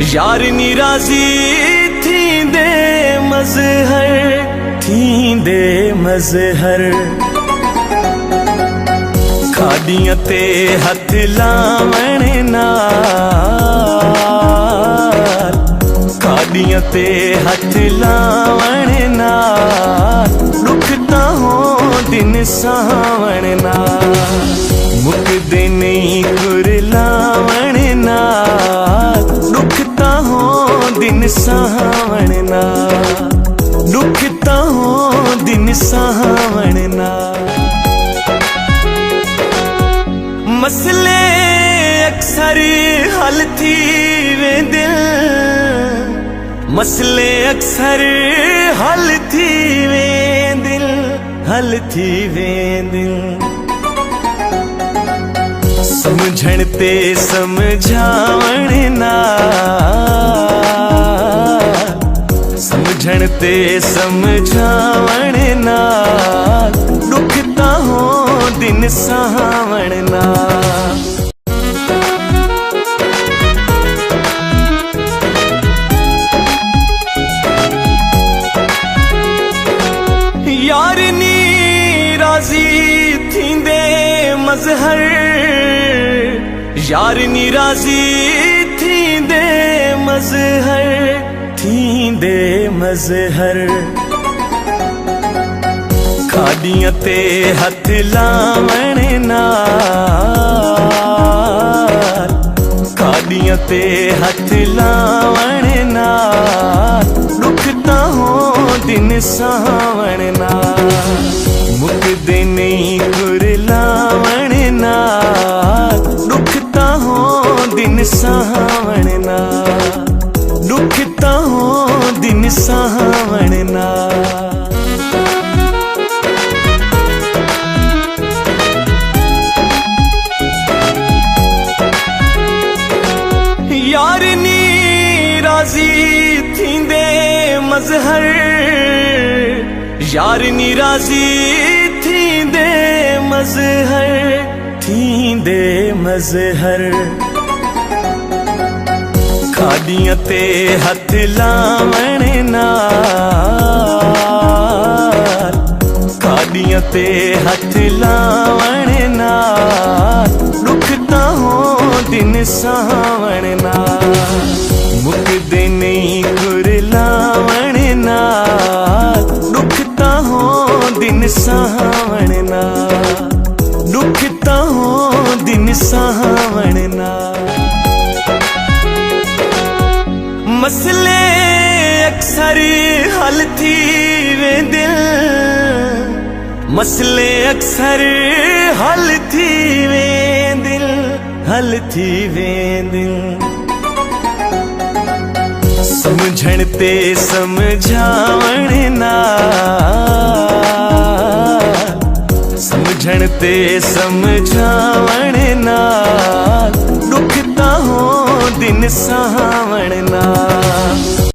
यार निराजी थींदे मज़हर खाड़ियां ते हथ लावण नाल, खाड़ियां ते हथ लावण नाल दुख तां होंदिन सावण नाल, मुकदे नहीं कुरलावण नाल दुख तां होंदिन सावण नाल, दुख तां होंदिन सावण नाल। मसले अक्सर हल थी वेंदे, मसले अक्सर हल थी वेंदे, हल थी वेंदे। समझण ते समझावण नाल, समझण ते समझावण नाल दुख तां होंदिन सावण नाल। यार निराजी थींदे मज़हर, यार निराजी थींदे मज़हर, थींदे मज़हर खाड़ियां ते हथ लावण नाल, खाड़ियां ते हथ लावण नाल दुख तां होंदिन सावण नाल, मुकदे नहीं कुरलावण नाल दुख तां होंदिन सावण नाल, दुख तां होंदिन सावण नाल। यार निराजी थींदे मज़हर, यार निराजी थींदे मज़हर, थींदे मज़हर खाड़ियां ते हथ लावण नाल, खाड़ियां ते हथ लावण नाल दुख तां होंदिन सावण नाल, मुकदे नहीं कुरलावण नाल दुख तां होंदिन सावण नाल, दुख तां होंदिन सावण नाल। मसले अक्सर हल थी वेंदे, मसले अक्सर हल थी वेंदे, हल थी वेंदे। समझण ते समझावण नाल, समझण ते समझावण नाल दुख तां होंदिन सावण नाल।